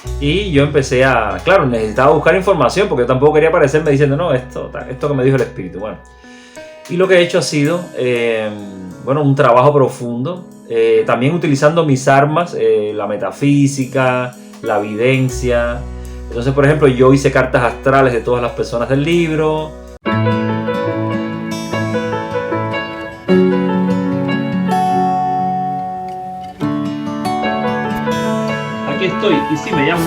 Y yo empecé claro, necesitaba buscar información porque yo tampoco quería aparecerme diciendo, no, esto que me dijo el espíritu. Bueno, y lo que he hecho ha sido, un trabajo profundo, también utilizando mis armas, la metafísica, la evidencia. Entonces, por ejemplo, yo hice cartas astrales de todas las personas del libro. Aquí estoy, y sí me llamo.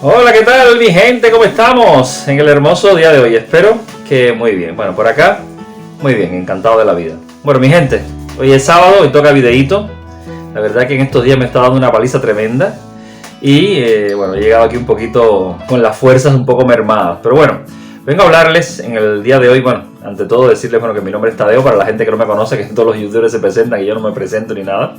Hola, ¿qué tal mi gente? ¿Cómo estamos en el hermoso día de hoy? Espero que muy bien. Bueno, por acá, muy bien, encantado de la vida. Bueno, mi gente, hoy es sábado, hoy toca videíto. La verdad que en estos días me está dando una paliza tremenda. Y he llegado aquí un poquito con las fuerzas un poco mermadas. Pero bueno, vengo a hablarles en el día de hoy, ante todo decirles que mi nombre es Tadeo, para la gente que no me conoce, que todos los youtubers se presentan y yo no me presento ni nada.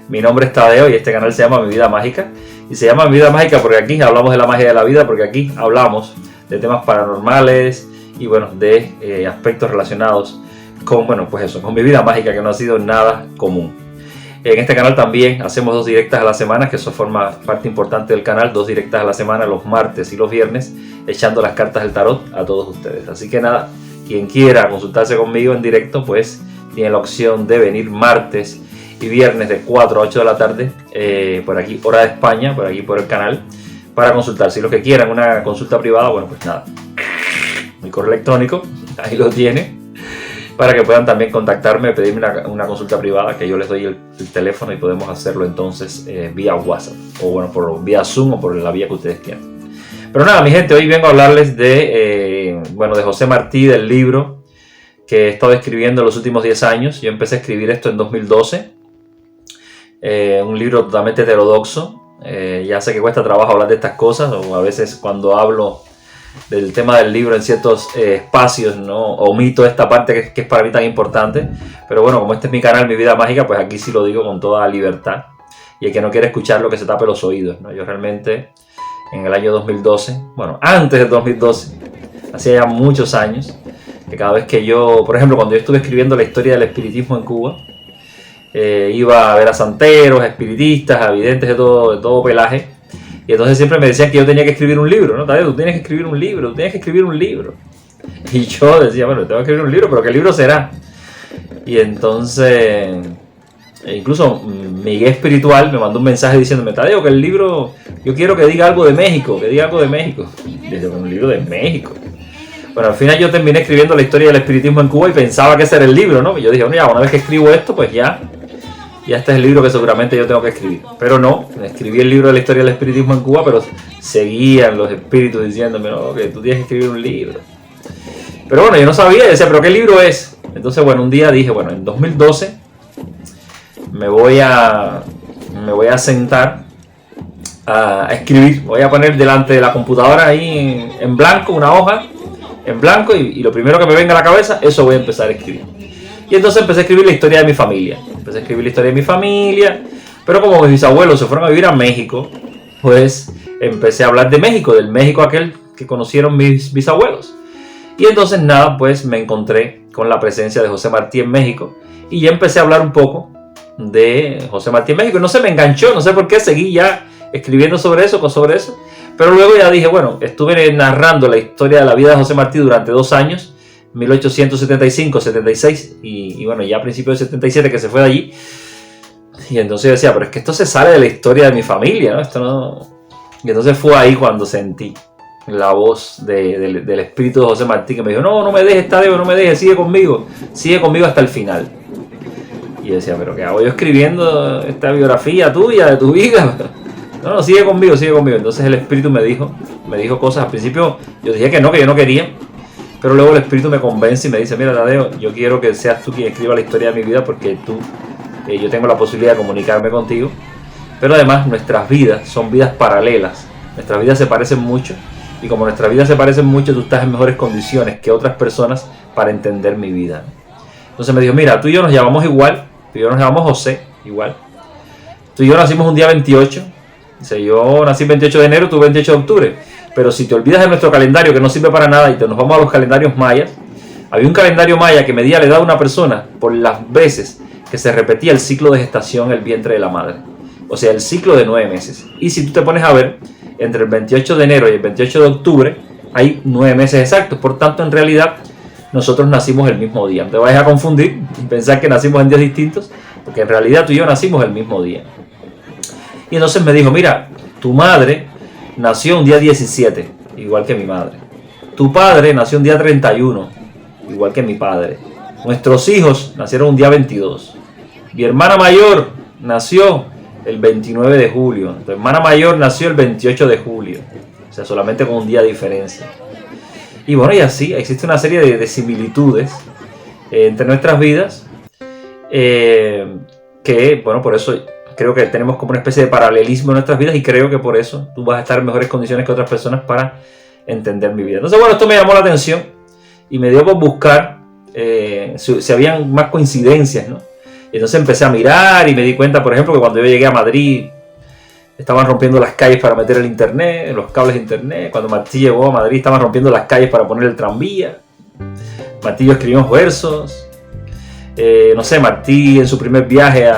Mi nombre es Tadeo y este canal se llama Mi Vida Mágica. Y se llama Mi Vida Mágica porque aquí hablamos de la magia de la vida, porque aquí hablamos de temas paranormales y de aspectos relacionados con, con mi vida mágica, que no ha sido nada común. En este canal también hacemos 2 directas a la semana, que eso forma parte importante del canal, 2 directas a la semana, los martes y los viernes, echando las cartas del tarot a todos ustedes. Así que nada, quien quiera consultarse conmigo en directo, pues tiene la opción de venir martes y viernes de 4 a 8 de la tarde, por aquí, hora de España, por aquí por el canal, para consultar. Si los que quieran una consulta privada, pues nada, mi correo electrónico, ahí lo tiene, para que puedan también contactarme, pedirme una consulta privada, que yo les doy el teléfono y podemos hacerlo entonces vía WhatsApp, o por vía Zoom o por la vía que ustedes quieran. Pero nada, mi gente, hoy vengo a hablarles de José Martí, del libro que he estado escribiendo en los últimos 10 años. Yo empecé a escribir esto en 2012. Un libro totalmente heterodoxo. Ya sé que cuesta trabajo hablar de estas cosas, o a veces cuando hablo del tema del libro en ciertos espacios, ¿no?, omito esta parte que es para mí tan importante. Pero bueno, como este es mi canal, Mi Vida Mágica, pues aquí sí lo digo con toda libertad. Y el que no quiere escucharlo, que se tape los oídos, ¿no? Yo realmente en el año 2012, antes del 2012, hacía ya muchos años, que cada vez que yo, por ejemplo, cuando yo estuve escribiendo la historia del espiritismo en Cuba, iba a ver a santeros, a espiritistas, a videntes de todo pelaje, y entonces siempre me decían que yo tenía que escribir un libro, ¿no? Tadeo, tú tienes que escribir un libro, tú tienes que escribir un libro. Y yo decía, tengo que escribir un libro, pero ¿qué libro será? Y entonces, incluso mi guía espiritual me mandó un mensaje diciéndome, Tadeo, que el libro, yo quiero que diga algo de México, que diga algo de México. Y yo, un libro de México. Bueno, al final yo terminé escribiendo la historia del espiritismo en Cuba y pensaba que ese era el libro, ¿no? Y yo dije, una vez que escribo esto, pues ya este es el libro que seguramente yo tengo que escribir. Pero no, escribí el libro de la historia del espiritismo en Cuba, pero seguían los espíritus diciéndome, no, que tú tienes que escribir un libro. Pero yo no sabía, y decía, ¿pero qué libro es? Entonces, un día dije, en 2012 me voy a sentar a escribir. Voy a poner delante de la computadora ahí en blanco, una hoja en blanco, y lo primero que me venga a la cabeza, eso voy a empezar a escribir. Y entonces empecé a escribir la historia de mi familia. Pero como mis bisabuelos se fueron a vivir a México, pues empecé a hablar de México, del México aquel que conocieron mis bisabuelos. Y entonces nada, pues me encontré con la presencia de José Martí en México, y ya empecé a hablar un poco de José Martí en México. Y no se me enganchó, no sé por qué, seguí ya escribiendo sobre eso. Pero luego ya dije, estuve narrando la historia de la vida de José Martí durante 2 años, 1875, 76 y ya a principios del 77 que se fue de allí. Y entonces yo decía, pero es que esto se sale de la historia de mi familia, ¿no? Esto no. Y entonces fue ahí cuando sentí la voz del espíritu de José Martí, que me dijo, no me dejes, Tadeo, no me dejes, sigue conmigo hasta el final. Y yo decía, pero ¿qué hago yo escribiendo esta biografía tuya, de tu vida? No, sigue conmigo. Entonces el espíritu me dijo cosas. Al principio yo dije que yo no quería, pero luego el espíritu me convence y me dice, mira, Tadeo, yo quiero que seas tú quien escriba la historia de mi vida, porque yo tengo la posibilidad de comunicarme contigo, pero además nuestras vidas son vidas paralelas, nuestras vidas se parecen mucho, y como nuestras vidas se parecen mucho, tú estás en mejores condiciones que otras personas para entender mi vida. Entonces me dijo, mira, tú y yo nos llamamos igual, tú y yo nos llamamos José, igual, tú y yo nacimos un día 28, dice, yo nací el 28 de enero, tú 28 de octubre, pero si te olvidas de nuestro calendario, que no sirve para nada, y nos vamos a los calendarios mayas, había un calendario maya que medía la edad de una persona por las veces que se repetía el ciclo de gestación en el vientre de la madre. O sea, el ciclo de 9 meses. Y si tú te pones a ver, entre el 28 de enero y el 28 de octubre hay 9 meses exactos. Por tanto, en realidad, nosotros nacimos el mismo día. No te vayas a confundir y pensar que nacimos en días distintos, porque en realidad tú y yo nacimos el mismo día. Y entonces me dijo, mira, tu madre nació un día 17, igual que mi madre. Tu padre nació un día 31, igual que mi padre. Nuestros hijos nacieron un día 22. Mi hermana mayor nació el 29 de julio. Tu hermana mayor nació el 28 de julio. O sea, solamente con un día de diferencia. Y bueno, y así existe una serie de similitudes entre nuestras vidas. Que, bueno, por eso creo que tenemos como una especie de paralelismo en nuestras vidas. Y creo que por eso tú vas a estar en mejores condiciones que otras personas para entender mi vida. Entonces, bueno, esto me llamó la atención. Y me dio por buscar si habían más coincidencias, ¿no? Y entonces empecé a mirar y me di cuenta, por ejemplo, que cuando yo llegué a Madrid estaban rompiendo las calles para meter el internet, los cables de internet. Cuando Martí llegó a Madrid estaban rompiendo las calles para poner el tranvía. Martí y yo escribimos versos. No sé, Martí en su primer viaje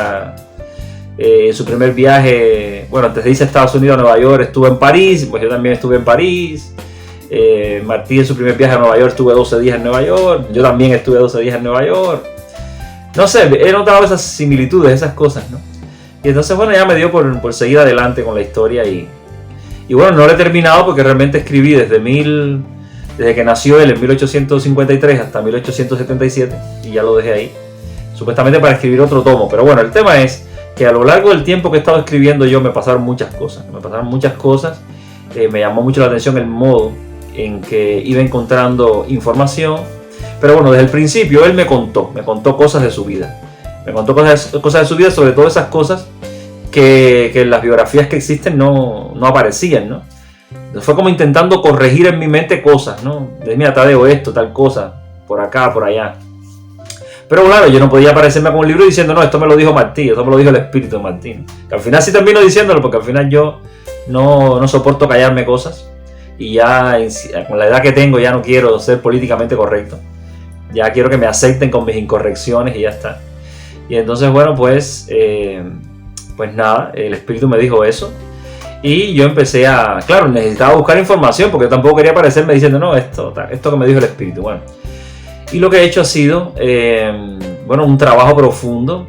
bueno, antes de irse a Estados Unidos a Nueva York estuvo en París, pues yo también estuve en París. Martí en su primer viaje a Nueva York estuve 12 días en Nueva York. Yo también estuve 12 días en Nueva York. No sé, he notado esas similitudes, esas cosas, ¿no? Y entonces, bueno, ya me dio por seguir adelante con la historia y bueno, no lo he terminado porque realmente escribí desde que nació él en 1853 hasta 1877 y ya lo dejé ahí, supuestamente para escribir otro tomo. Pero bueno, el tema es que a lo largo del tiempo que he estado escribiendo yo me pasaron muchas cosas. Me llamó mucho la atención el modo en que iba encontrando información. Pero bueno, desde el principio él me contó cosas de su vida. Me contó cosas de su vida, sobre todo esas cosas que en las biografías que existen no aparecían, ¿no? Entonces fue como intentando corregir en mi mente cosas, ¿no? De mira, Tadeo, esto, tal cosa, por acá, por allá. Pero claro, yo no podía aparecerme con un libro diciendo, no, esto me lo dijo Martí, esto me lo dijo el espíritu de Martín. Que al final sí termino diciéndolo, porque al final yo no soporto callarme cosas. Y ya con la edad que tengo ya no quiero ser políticamente correcto. Ya quiero que me acepten con mis incorrecciones y ya está. Y entonces, bueno, pues nada, el espíritu me dijo eso. Y yo empecé claro, necesitaba buscar información porque yo tampoco quería aparecerme diciendo, no, esto que me dijo el espíritu. Bueno, y lo que he hecho ha sido, un trabajo profundo,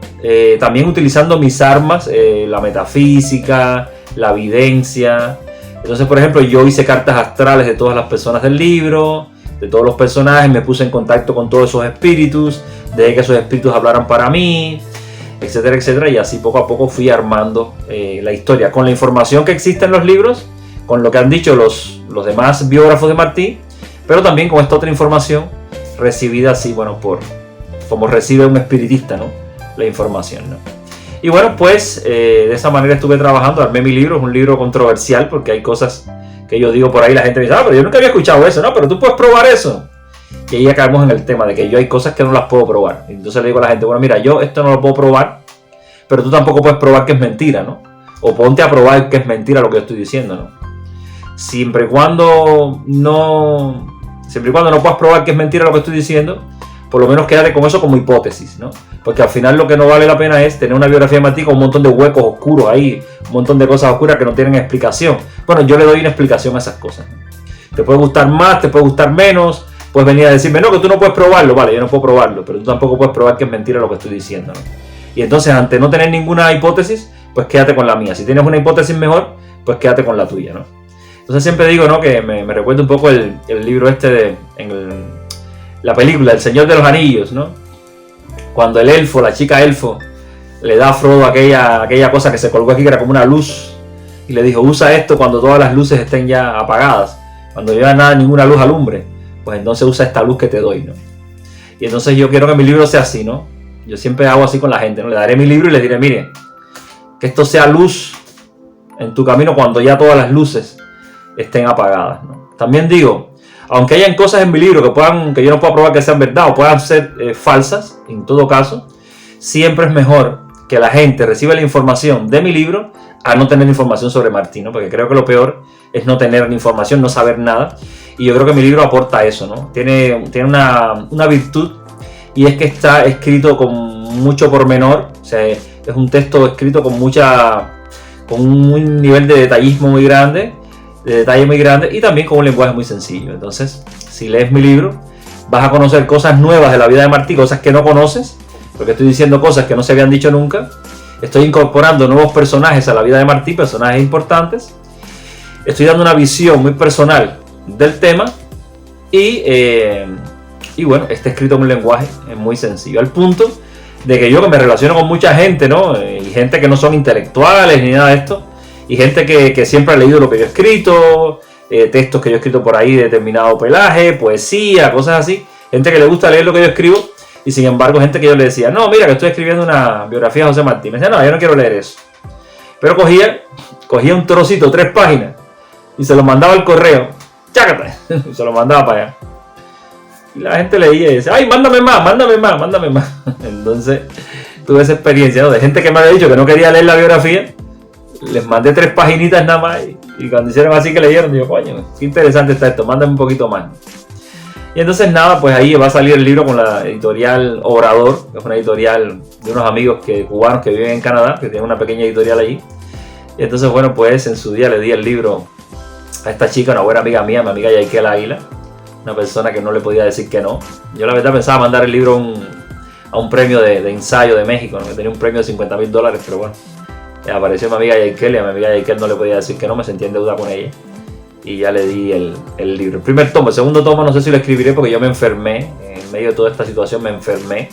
también utilizando mis armas, la metafísica, la evidencia. Entonces, por ejemplo, yo hice cartas astrales de todas las personas del libro, de todos los personajes, me puse en contacto con todos esos espíritus, dejé que esos espíritus hablaran para mí, etcétera, etcétera, y así poco a poco fui armando la historia, con la información que existe en los libros, con lo que han dicho los demás biógrafos de Martí, pero también con esta otra información recibida así, bueno, como recibe un espiritista, ¿no? La información, ¿no? Y bueno, pues de esa manera estuve trabajando, armé mi libro, es un libro controversial porque hay cosas que yo digo por ahí, la gente me dice, pero yo nunca había escuchado eso, ¿no? Pero tú puedes probar eso. Y ahí acabamos en el tema de que yo hay cosas que no las puedo probar. Entonces le digo a la gente, bueno, mira, yo esto no lo puedo probar, pero tú tampoco puedes probar que es mentira, ¿no? O ponte a probar que es mentira lo que yo estoy diciendo, ¿no? Siempre y cuando no puedas probar que es mentira lo que estoy diciendo, por lo menos quédate con eso como hipótesis, ¿no? Porque al final lo que no vale la pena es tener una biografía de Martí con un montón de huecos oscuros ahí, un montón de cosas oscuras que no tienen explicación. Bueno, yo le doy una explicación a esas cosas. Te puede gustar más, te puede gustar menos, puedes venir a decirme, no, que tú no puedes probarlo, vale, yo no puedo probarlo, pero tú tampoco puedes probar que es mentira lo que estoy diciendo, ¿no? Y entonces, ante no tener ninguna hipótesis, pues quédate con la mía. Si tienes una hipótesis mejor, pues quédate con la tuya, ¿no? Entonces siempre digo, ¿no? Que me recuerda un poco el libro este la película El Señor de los Anillos, ¿no? Cuando el elfo, la chica elfo, le da a Frodo aquella cosa que se colgó aquí, que era como una luz, y le dijo, usa esto cuando todas las luces estén ya apagadas, cuando ya ninguna luz alumbre, pues entonces usa esta luz que te doy, ¿no? Y entonces yo quiero que mi libro sea así, ¿no? Yo siempre hago así con la gente, ¿no? Le daré mi libro y le diré, mire, que esto sea luz en tu camino cuando ya todas las luces estén apagadas, ¿no? También digo, aunque hayan cosas en mi libro que yo no puedo probar que sean verdad o puedan ser falsas, en todo caso, siempre es mejor que la gente reciba la información de mi libro a no tener información sobre Martí, ¿no? Porque creo que lo peor es no tener información, no saber nada. Y yo creo que mi libro aporta eso, ¿no? Tiene una virtud, y es que está escrito con mucho pormenor. O sea, es un texto escrito con un nivel de detallismo muy grande, de detalle muy grande, y también con un lenguaje muy sencillo. Entonces, si lees mi libro, vas a conocer cosas nuevas de la vida de Martí, cosas que no conoces, porque estoy diciendo cosas que no se habían dicho nunca. Estoy incorporando nuevos personajes a la vida de Martí, personajes importantes. Estoy dando una visión muy personal del tema, y bueno, está escrito en un lenguaje muy sencillo, al punto de que yo, que me relaciono con mucha gente, ¿no? Y gente que no son intelectuales ni nada de esto, y gente que siempre ha leído lo que yo he escrito, textos que yo he escrito por ahí de determinado pelaje, poesía, cosas así, gente que le gusta leer lo que yo escribo, y sin embargo gente que yo le decía, no, mira que estoy escribiendo una biografía de José Martí. Me decía, no, yo no quiero leer eso. Pero cogía un trocito, 3 páginas, y se lo mandaba al correo, chácate, y se lo mandaba para allá. Y la gente leía y decía, ay, mándame más. Entonces tuve esa experiencia, ¿no? De gente que me había dicho que no quería leer la biografía. Les mandé 3 paginitas nada más, y cuando hicieron así que leyeron, digo, coño, qué interesante está esto, mándame un poquito más. Y entonces nada, pues ahí va a salir el libro con la editorial Obrador, que es una editorial de unos amigos cubanos que viven en Canadá, que tienen una pequeña editorial allí. Y entonces, bueno, pues en su día le di el libro a esta chica, una buena amiga mía, mi amiga Yaikel Águila, una persona que no le podía decir que no. Yo la verdad pensaba mandar el libro a un premio de ensayo de México, ¿no? Que tenía un premio de $50,000, pero bueno, apareció mi amiga Yaikel, y a mi amiga Yaikel no le podía decir que no, me sentí en deuda con ella, y ya le di el libro. El primer tomo, el segundo tomo no sé si lo escribiré, porque yo me enfermé, en medio de toda esta situación me enfermé,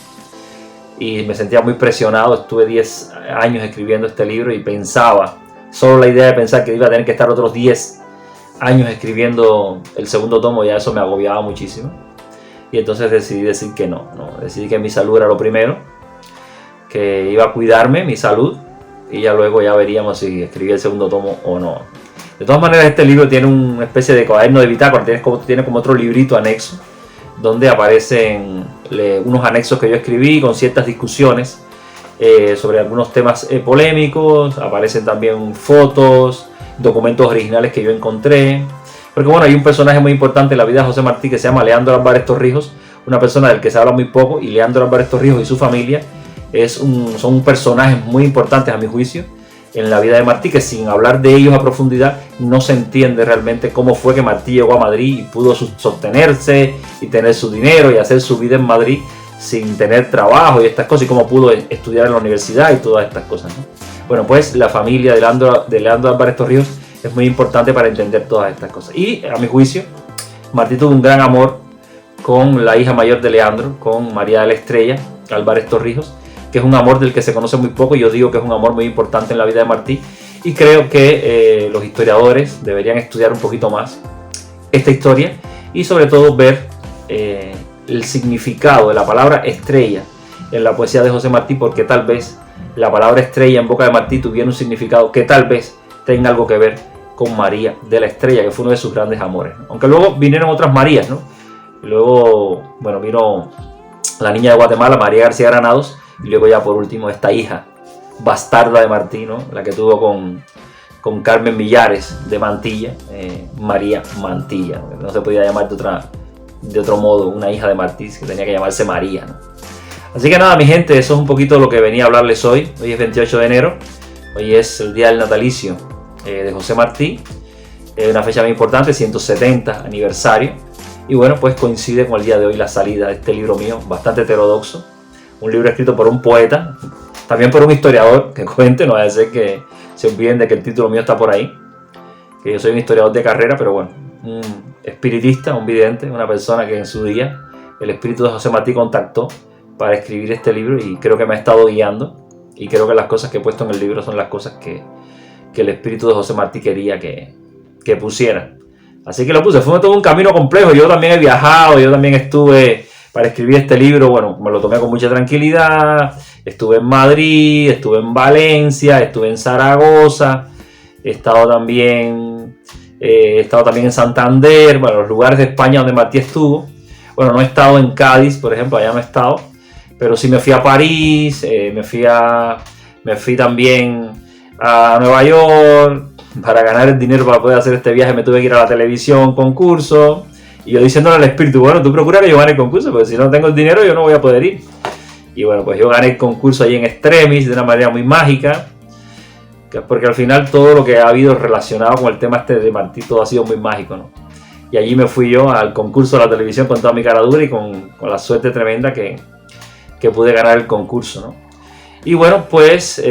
y me sentía muy presionado. Estuve 10 años escribiendo este libro, y pensaba, solo la idea de pensar que iba a tener que estar otros 10 años escribiendo el segundo tomo, ya eso me agobiaba muchísimo. Y entonces decidí decir que no. Decidí que mi salud era lo primero, que iba a cuidarme, mi salud, y ya luego ya veríamos si escribía el segundo tomo o no. De todas maneras, este libro tiene una especie de cuaderno de bitácora, tiene como otro librito anexo, donde aparecen unos anexos que yo escribí con ciertas discusiones sobre algunos temas polémicos. Aparecen también fotos, documentos originales que yo encontré. Porque bueno, hay un personaje muy importante en la vida de José Martí que se llama Leandro Álvarez Torrijos, una persona del que se habla muy poco, y Leandro Álvarez Torrijos y su familia son personajes muy importantes a mi juicio en la vida de Martí, que sin hablar de ellos a profundidad no se entiende realmente cómo fue que Martí llegó a Madrid y pudo sostenerse y tener su dinero y hacer su vida en Madrid sin tener trabajo y estas cosas, y cómo pudo estudiar en la universidad y todas estas cosas, ¿no? Bueno, pues la familia de Leandro Álvarez Torrijos es muy importante para entender todas estas cosas. Y a mi juicio, Martí tuvo un gran amor con la hija mayor de Leandro, con María de la Estrella Álvarez Torrijos, que es un amor del que se conoce muy poco, y yo digo que es un amor muy importante en la vida de Martí, y creo que los historiadores deberían estudiar un poquito más esta historia, y sobre todo ver el significado de la palabra estrella en la poesía de José Martí, porque tal vez la palabra estrella en boca de Martí tuviera un significado que tal vez tenga algo que ver con María de la Estrella, que fue uno de sus grandes amores, ¿no? Aunque luego vinieron otras Marías, ¿no? Luego, bueno, vino la niña de Guatemala, María García Granados, y luego ya por último esta hija bastarda de Martí, ¿no? La que tuvo con Carmen Millares de Mantilla, María Mantilla, ¿no? No se podía llamar de otro modo una hija de Martí, que tenía que llamarse María, ¿no? Así que nada, mi gente, eso es un poquito lo que venía a hablarles hoy. Hoy es 28 de enero, hoy es el día del natalicio de José Martí, una fecha muy importante, 170 aniversario, y bueno, pues coincide con el día de hoy la salida de este libro mío, bastante heterodoxo, un libro escrito por un poeta, también por un historiador, que cuente, no vaya a ser que se olviden de que el título mío está por ahí, que yo soy un historiador de carrera, pero bueno, un espiritista, un vidente, una persona que en su día el espíritu de José Martí contactó para escribir este libro, y creo que me ha estado guiando, y creo que las cosas que he puesto en el libro son las cosas que el espíritu de José Martí quería que pusiera. Así que lo puse. Fue todo un camino complejo. Yo también he viajado, yo también estuve para escribir este libro. Bueno, me lo tomé con mucha tranquilidad. Estuve en Madrid, estuve en Valencia, estuve en Zaragoza, he estado también en Santander, bueno, los lugares de España donde Martí estuvo. Bueno, no he estado en Cádiz, por ejemplo, allá no he estado, pero sí me fui a París, me fui también a Nueva York, para ganar el dinero para poder hacer este viaje me tuve que ir a la televisión, concurso. Y yo diciéndole al espíritu, bueno, tú procura que yo gane el concurso, porque si no tengo el dinero yo no voy a poder ir. Y bueno, pues yo gané el concurso ahí en extremis de una manera muy mágica. Porque al final todo lo que ha habido relacionado con el tema este de Martí, todo ha sido muy mágico, ¿no? Y allí me fui yo al concurso de la televisión con toda mi cara dura y con la suerte tremenda que pude ganar el concurso, ¿no? Y bueno, pues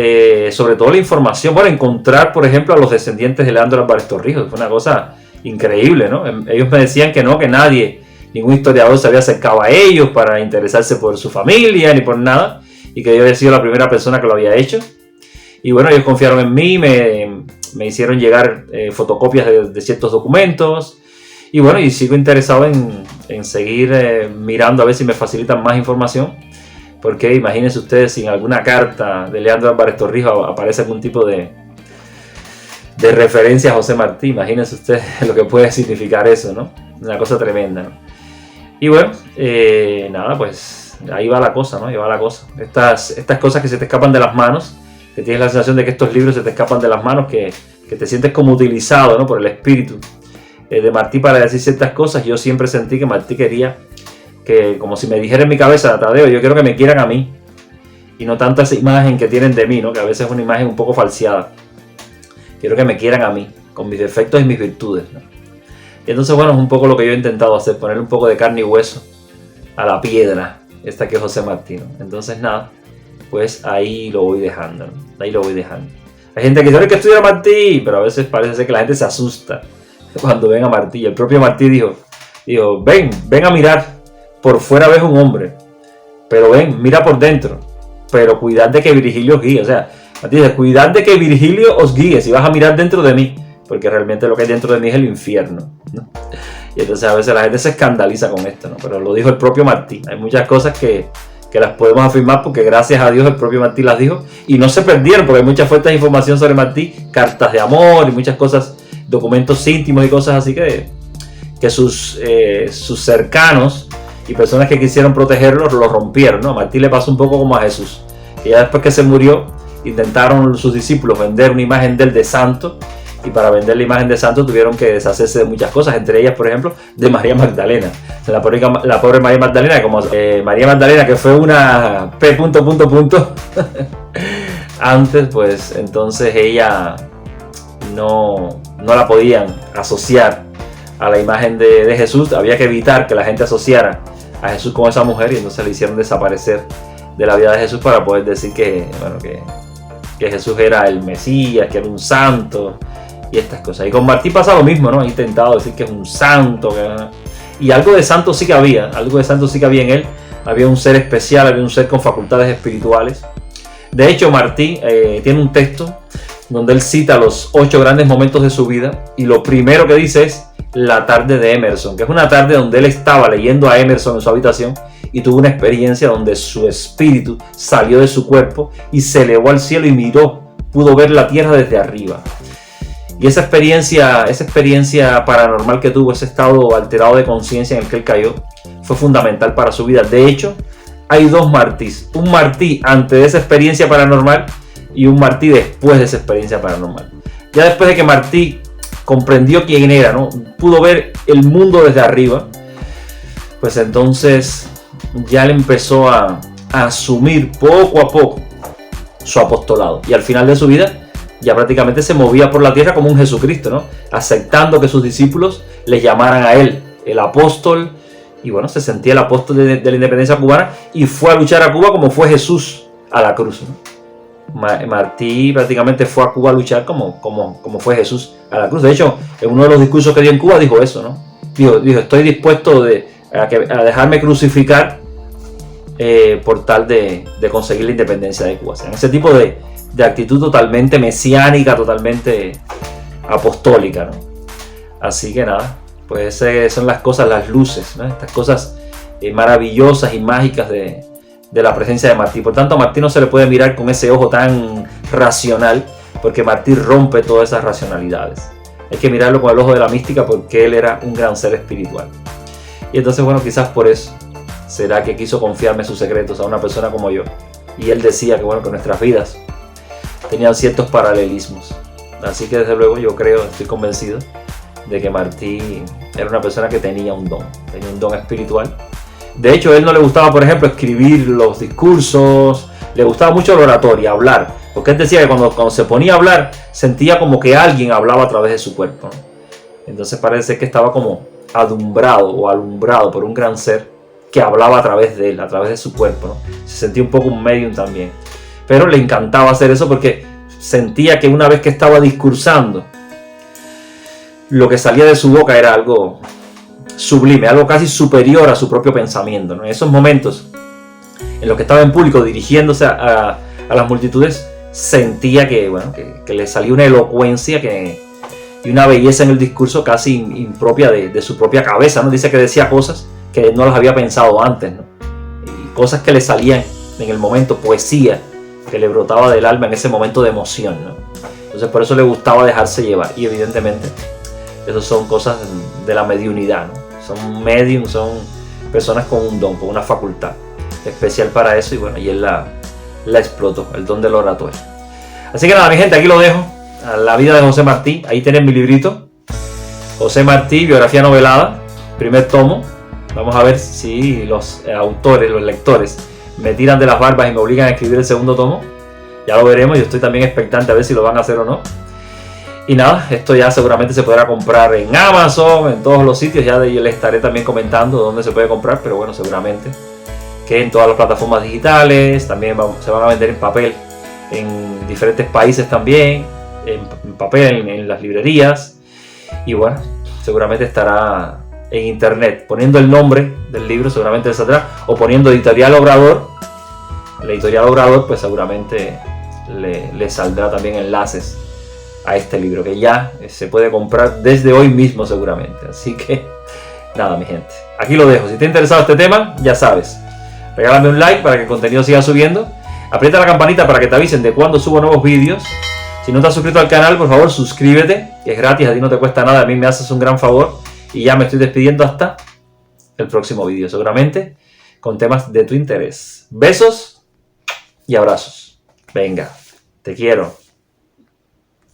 sobre todo la información, bueno, encontrar por ejemplo a los descendientes de Leandro Álvarez Torrijos, fue una cosa increíble, ¿no? Ellos me decían que no, que nadie, ningún historiador se había acercado a ellos para interesarse por su familia ni por nada, y que yo había sido la primera persona que lo había hecho. Y bueno, ellos confiaron en mí, me hicieron llegar fotocopias de ciertos documentos. Y bueno, y sigo interesado en seguir mirando a ver si me facilitan más información. Porque imagínense ustedes si en alguna carta de Leandro Álvarez Torrijos aparece algún tipo de referencia a José Martí. Imagínense ustedes lo que puede significar eso, ¿no? Una cosa tremenda, ¿no? Y bueno, nada, pues ahí va la cosa, ¿no? Ahí va la cosa. Estas cosas que se te escapan de las manos, que tienes la sensación de que estos libros se te escapan de las manos, que te sientes como utilizado, ¿no? Por el espíritu de Martí para decir ciertas cosas. Yo siempre sentí que Martí quería que, como si me dijera en mi cabeza, Tadeo, yo quiero que me quieran a mí y no tanto esa imagen que tienen de mí, ¿no? Que a veces es una imagen un poco falseada. Quiero que me quieran a mí, con mis defectos y mis virtudes, ¿no? Y entonces, bueno, es un poco lo que yo he intentado hacer, poner un poco de carne y hueso a la piedra, esta que es José Martí, ¿no? Entonces, nada, pues ahí lo voy dejando, ¿no? Ahí lo voy dejando. Hay gente que dice que estudia Martí, pero a veces parece ser que la gente se asusta cuando ven a Martí. Y el propio Martí dijo, ven a mirar. Por fuera ves un hombre, pero mira por dentro. Pero cuidad de que Virgilio os guíe. O sea, Martí dice, cuidad de que Virgilio os guíe si vas a mirar dentro de mí. Porque realmente lo que hay dentro de mí es el infierno, ¿no? Y entonces a veces la gente se escandaliza con esto, ¿no? Pero lo dijo el propio Martí. Hay muchas cosas que las podemos afirmar porque gracias a Dios el propio Martí las dijo. Y no se perdieron porque hay muchas fuentes de información sobre Martí. Cartas de amor y muchas cosas, documentos íntimos y cosas así que sus cercanos y personas que quisieron protegerlo lo rompieron, ¿no? A Martí le pasó un poco como a Jesús, que ya después que se murió intentaron sus discípulos vender una imagen de él de santo, y para vender la imagen de santo tuvieron que deshacerse de muchas cosas, entre ellas, por ejemplo, de María Magdalena. La pobre María Magdalena, como María Magdalena, que fue una P... antes, pues entonces ella no la podían asociar a la imagen de Jesús. Había que evitar que la gente asociara a Jesús con esa mujer, y entonces le hicieron desaparecer de la vida de Jesús para poder decir que Jesús era el Mesías, que era un santo y estas cosas. Y con Martí pasa lo mismo, ¿no? Ha intentado decir que es un santo, y algo de santo sí que había, en él. Había un ser especial, había un ser con facultades espirituales. De hecho, Martí tiene un texto donde él cita los 8 grandes momentos de su vida, y lo primero que dice es la tarde de Emerson, que es una tarde donde él estaba leyendo a Emerson en su habitación y tuvo una experiencia donde su espíritu salió de su cuerpo y se elevó al cielo y pudo ver la tierra desde arriba. Y esa experiencia paranormal que tuvo, ese estado alterado de conciencia en el que él cayó, fue fundamental para su vida. De hecho, hay 2 Martís, un Martí antes de esa experiencia paranormal y un Martí después de esa experiencia paranormal. Ya después de que Martí comprendió quién era, ¿no? Pudo ver el mundo desde arriba, pues entonces ya él empezó a asumir poco a poco su apostolado, y al final de su vida ya prácticamente se movía por la tierra como un Jesucristo, ¿no? Aceptando que sus discípulos le llamaran a él el apóstol, y bueno, se sentía el apóstol de la independencia cubana, y fue a luchar a Cuba como fue Jesús a la cruz, ¿no? Martí prácticamente fue a Cuba a luchar como fue Jesús a la cruz. De hecho, en uno de los discursos que dio en Cuba dijo eso, ¿no? Dijo, estoy dispuesto a dejarme crucificar por tal de conseguir la independencia de Cuba. O sea, en ese tipo de actitud totalmente mesiánica, totalmente apostólica, ¿no? Así que nada, pues esas son las cosas, las luces, ¿no? Estas cosas maravillosas y mágicas de la presencia de Martí. Por tanto, a Martí no se le puede mirar con ese ojo tan racional, porque Martí rompe todas esas racionalidades. Hay que mirarlo con el ojo de la mística, porque él era un gran ser espiritual. Y entonces, bueno, quizás por eso será que quiso confiarme sus secretos a una persona como yo. Y él decía que, bueno, que nuestras vidas tenían ciertos paralelismos. Así que desde luego yo creo, estoy convencido de que Martí era una persona que tenía un don espiritual. De hecho, a él no le gustaba, por ejemplo, escribir los discursos, le gustaba mucho la oratoria, hablar, porque él decía que cuando se ponía a hablar, sentía como que alguien hablaba a través de su cuerpo, ¿no? Entonces parece que estaba como alumbrado por un gran ser que hablaba a través de él, a través de su cuerpo, ¿no? Se sentía un poco un medium también, pero le encantaba hacer eso porque sentía que una vez que estaba discursando, lo que salía de su boca era algo sublime, algo casi superior a su propio pensamiento, ¿no? En esos momentos en los que estaba en público dirigiéndose a las multitudes, sentía que le salía una elocuencia y una belleza en el discurso casi impropia de su propia cabeza, ¿no? Dice que decía cosas que no las había pensado antes, ¿no? Y cosas que le salían en el momento, poesía que le brotaba del alma en ese momento de emoción, ¿no? Entonces por eso le gustaba dejarse llevar, y evidentemente esas son cosas de la mediunidad, ¿no? Son medium, son personas con un don, con una facultad especial para eso, y bueno, y él la explotó, el don del oratorio. Así que nada, mi gente, aquí lo dejo, a la vida de José Martí. Ahí tienen mi librito, José Martí, biografía novelada, primer tomo. Vamos a ver si los autores, los lectores, me tiran de las barbas y me obligan a escribir el segundo tomo. Ya lo veremos, yo estoy también expectante a ver si lo van a hacer o no. Y nada, esto ya seguramente se podrá comprar en Amazon, en todos los sitios. Ya les estaré también comentando dónde se puede comprar, pero bueno, seguramente que en todas las plataformas digitales. También se van a vender en papel en diferentes países también, en papel en las librerías. Y bueno, seguramente estará en internet, poniendo el nombre del libro, seguramente saldrá, o poniendo Editorial Obrador. La Editorial Obrador, pues seguramente le saldrá también enlaces a este libro, que ya se puede comprar desde hoy mismo seguramente. Así que nada, mi gente, aquí lo dejo. Si te ha interesado este tema, ya sabes, regálame un like para que el contenido siga subiendo, aprieta la campanita para que te avisen de cuando subo nuevos vídeos. Si no te has suscrito al canal, por favor suscríbete, que es gratis, a ti no te cuesta nada, a mí me haces un gran favor. Y ya me estoy despidiendo hasta el próximo vídeo, seguramente con temas de tu interés. Besos y abrazos. Venga, te quiero.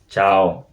Chao.